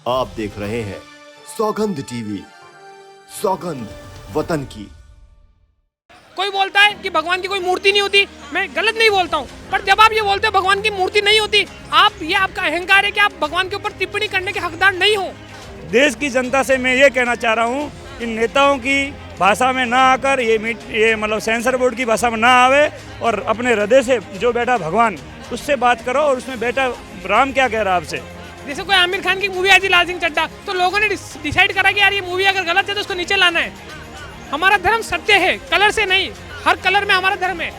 आप देख रहे हैं सौगंध टीवी, सौगंध वतन की। कोई बोलता है कि भगवान की कोई मूर्ति नहीं होती, मैं गलत नहीं बोलता हूँ, पर जब आप ये बोलते हो भगवान की मूर्ति नहीं होती, ये आपका अहंकार है कि आप भगवान के ऊपर टिप्पणी करने के हकदार नहीं हो। देश की जनता से मैं ये कहना चाह रहा हूँ कि नेताओं की भाषा में ना आकर ये मतलब सेंसर बोर्ड की भाषा में ना आवे और अपने हृदय से जो बैठा भगवान उससे बात करो और उसमें बैठा राम क्या कह रहा है आपसे। जैसे कोई आमिर खान की मूवी आई थी लाल सिंह चड्ढा, तो लोगों ने डिसाइड करा कि यार ये मूवी अगर गलत है तो उसको नीचे लाना है। हमारा धर्म सत्य है, कलर से नहीं, हर कलर में हमारा धर्म है।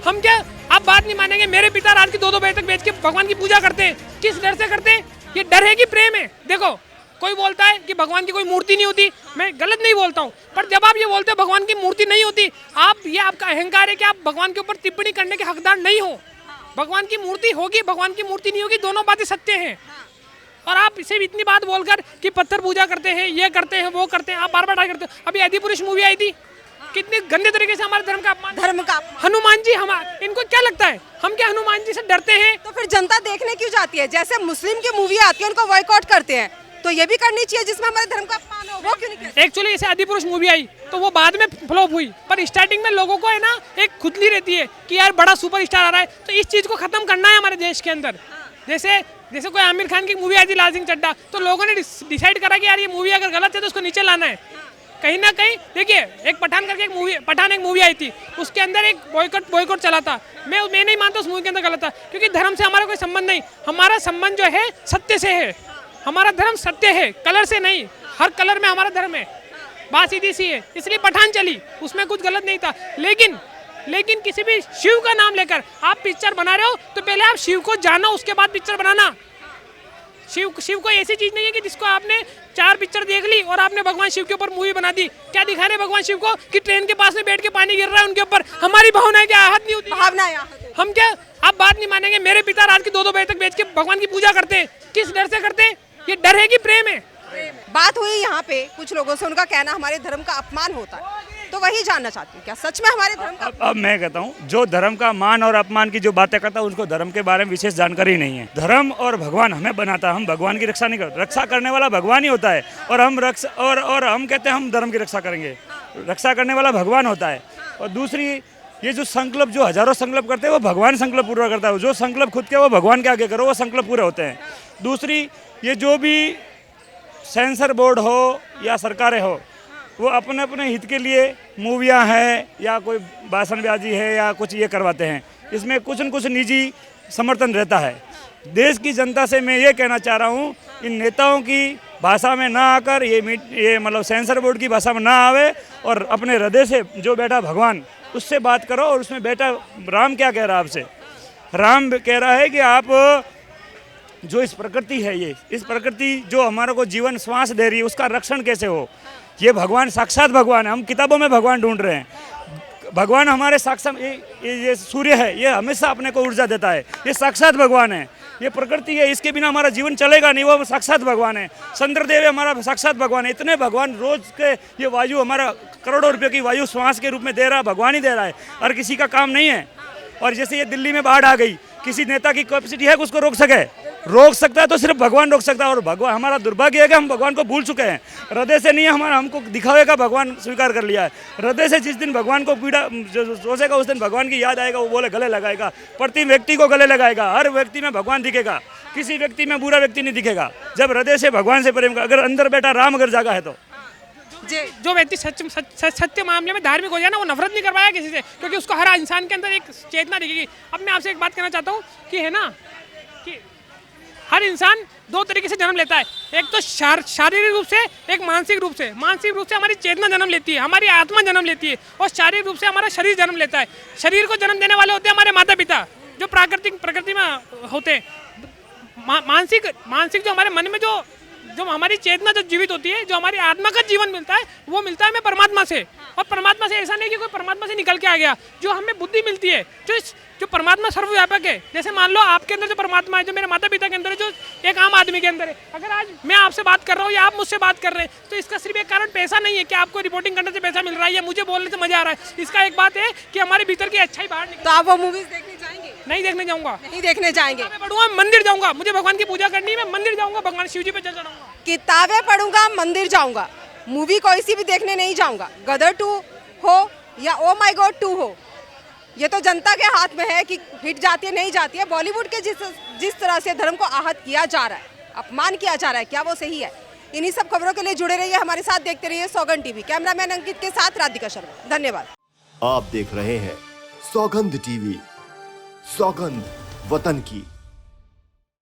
हम क्या आप बात नहीं मानेंगे, मेरे पिता रात की 2-2 बजे तक बैठ के भगवान की पूजा करते हैं। किस डर से करते हैं? ये डर है कि प्रेम है। देखो कोई बोलता है कि भगवान की कोई मूर्ति नहीं होती, मैं गलत नहीं बोलता हूँ, पर जब आप ये बोलते हो भगवान की मूर्ति नहीं होती, ये आपका अहंकार है कि आप भगवान के ऊपर टिप्पणी करने के हकदार नहीं हो। भगवान की मूर्ति होगी, भगवान की मूर्ति नहीं होगी, दोनों बातें सत्य हैं। और आप इसे इतनी बात बोलकर कि पत्थर पूजा करते हैं, ये करते हैं, वो करते हैं, आप बार बार ट्राई करते हो। अभी आदिपुरुष मूवी आई थी, कितने गंदे तरीके से हमारे धर्म का हनुमान जी, इनको क्या लगता है हम क्या हनुमान जी से डरते हैं? तो फिर जनता देखने क्यों जाती है? जैसे मुस्लिम की मूवी आती है उनको बॉयकॉट करते हैं, तो ये भी करनी चाहिए जिसमें हमारे धर्म का अपमान हो, वो क्यों नहीं करते? एक्चुअली ऐसे आदिपुरुष मूवी आई तो वो बाद में फ्लॉप हुई, पर स्टार्टिंग में लोगों को है ना एक खुजली रहती है कि यार बड़ा सुपरस्टार आ रहा है, तो इस चीज को खत्म करना है हमारे देश के अंदर। जैसे कोई आमिर खान की मूवी आई थी लाल सिंह चड्ढा, तो लोगों ने डिसाइड करा कि यार ये मूवी अगर गलत है तो उसको नीचे लाना है। कहीं ना कहीं देखिए एक पठान करके एक मूवी आई थी, उसके अंदर एक बॉयकॉट चला था। मैं नहीं मानता उस मूवी के अंदर गलत था, क्योंकि धर्म से हमारा कोई संबंध नहीं, हमारा संबंध जो है सत्य से है। हमारा धर्म सत्य है, कलर से नहीं, हर कलर में हमारा धर्म है। बात सीधी सी है, इसलिए पठान चली, उसमें कुछ गलत नहीं था। लेकिन किसी भी शिव का नाम लेकर आप पिक्चर बना रहे हो तो पहले आप शिव को जानो, उसके बाद पिक्चर बनाना। शिव को ऐसी चीज नहीं है कि जिसको आपने 4 पिक्चर देख ली और आपने भगवान शिव के ऊपर मूवी बना दी। क्या दिखा रहे भगवान शिव को कि ट्रेन के पास में बैठ के पानी गिर रहा है उनके ऊपर, हमारी भावनाएं क्या आहत नहीं होती? भावनाएं हम क्या आप बात नहीं मानेंगे, मेरे पिता रात की 2-2 बजे तक बैठ के भगवान की पूजा करते हैं। किस डर से करते हैं? ये डर है कि प्रेम है? बात हुई यहाँ पे कुछ लोगों से, उनका कहना हमारे धर्म का अपमान होता है, तो वही जानना चाहती हूँ क्या सच में हमारे धर्म का? अब मैं कहता हूँ जो धर्म का मान और अपमान की जो बातें करता है उनको धर्म के बारे में विशेष जानकारी नहीं है। धर्म और भगवान हमें बनाता, हम भगवान की रक्षा नहीं करते, रक्षा करने वाला भगवान ही होता है। और हम हम कहते हैं हम धर्म की रक्षा करेंगे, रक्षा करने वाला भगवान होता है। और दूसरी ये जो संकल्प, जो हजारों संकल्प करते हैं वो भगवान संकल्प पूरा करता है। जो संकल्प खुद के वो भगवान के आगे करो, वो संकल्प पूरे होते हैं। दूसरी ये जो भी सेंसर बोर्ड हो या सरकारें हो, वो अपने अपने हित के लिए मूवियाँ हैं या कोई भाषणबाजी है या कुछ ये करवाते हैं, इसमें कुछ न कुछ निजी समर्थन रहता है। देश की जनता से मैं ये कहना चाह रहा हूँ इन नेताओं की भाषा में ना आकर ये मतलब सेंसर बोर्ड की भाषा में ना आवे और अपने हृदय से जो बैठा भगवान उससे बात करो और उसमें बैठा राम क्या कह रहा है आपसे। राम कह रहा है कि आप जो इस प्रकृति है, ये इस प्रकृति जो हमारे को जीवन श्वास दे रही है, उसका रक्षण कैसे हो। ये भगवान साक्षात भगवान है, हम किताबों में भगवान ढूंढ रहे हैं। भगवान हमारे साक्षात, ये सूर्य है, ये हमेशा अपने को ऊर्जा देता है, ये साक्षात भगवान है। ये प्रकृति है, इसके बिना हमारा जीवन चलेगा नहीं, वो साक्षात भगवान है। चंद्रदेव हमारा साक्षात भगवान है। इतने भगवान रोज के ये वायु हमारा करोड़ों रुपये की वायु श्वास के रूप में दे रहा है, भगवान ही दे रहा है, और किसी का काम नहीं है। और जैसे ये दिल्ली में बाढ़ आ गई, किसी नेता की कैपेसिटी है कि उसको रोक सके? रोक सकता है तो सिर्फ भगवान रोक सकता है। और भगवान, हमारा दुर्भाग्य है कि हम भगवान को भूल चुके हैं। हृदय से नहीं, हमको दिखावे का भगवान स्वीकार कर लिया है। हृदय से जिस दिन भगवान को पीड़ा सोचेगा उस दिन भगवान की याद आएगा, वो बोले गले लगाएगा, प्रति व्यक्ति को गले लगाएगा। हर व्यक्ति में भगवान दिखेगा, किसी व्यक्ति में बुरा व्यक्ति नहीं दिखेगा। जब हृदय से भगवान से प्रेम का, अगर अंदर बैठा राम अगर जागा है तो जो व्यक्ति सत्य मामले में धार्मिक हो जाए ना, वो नफरत नहीं करवाया किसी से, क्योंकि उसको हर इंसान के अंदर एक चेतना दिखेगी। अब मैं आपसे एक बात कहना चाहता हूँ कि है ना कि हर इंसान 2 तरीके से जन्म लेता है। एक तो शारीरिक रूप से, एक मानसिक रूप से। मानसिक रूप से हमारी चेतना जन्म लेती है, हमारी आत्मा जन्म लेती है, और शारीरिक रूप से हमारा शरीर जन्म लेता है। शरीर को जन्म देने वाले होते हैं हमारे माता पिता, जो प्रकृति में होते हैं। मानसिक जो हमारे मन में जो हमारी चेतना जो जीवित होती है, जो हमारी आत्मा का जीवन मिलता है, वो मिलता है हमें परमात्मा से। और परमात्मा से ऐसा नहीं कि कोई परमात्मा से निकल के आ गया, जो हमें बुद्धि मिलती है, जो परमात्मा सर्वव्यापक है। जैसे मान लो आपके अंदर जो परमात्मा है, जो मेरे माता पिता के अंदर है, जो एक आम आदमी के अंदर है। अगर आज मैं आपसे बात कर रहा हूँ या आप मुझसे बात कर रहे हैं, तो इसका सिर्फ एक कारण पैसा नहीं है कि आपको रिपोर्टिंग करने से पैसा मिल रहा है या मुझे बोलने से मजा आ रहा है। इसका एक बात है कि हमारे भीतर की अच्छाई बाहर निकल। तो आप वो मूवीज देखने जाएंगे? नहीं देखने जाऊंगा। नहीं देखने जाएंगे? मैं पढ़ूंगा, मंदिर जाऊंगा, मुझे भगवान की पूजा करनी है, मैं मंदिर जाऊंगा, भगवान शिव जी पे जल चढ़ाऊंगा। किताबें पढ़ूंगा, मंदिर जाऊंगा, मूवी कोई सी भी देखने नहीं जाऊंगा। गदर 2 हो या ओ माय गॉड 2 हो, ये तो जनता के हाथ में है कि हिट जाती है नहीं जाती है। बॉलीवुड के जिस तरह से धर्म को आहत किया जा रहा है, अपमान किया जा रहा है, क्या वो सही है? इन्हीं सब खबरों के लिए जुड़े रहिए, हमारे साथ देखते रहिए सौगंध टीवी। कैमरामैन अंकित के साथ राधिका शर्मा, धन्यवाद। आप देख रहे हैं सौगंध टीवी, सौगंध वतन की।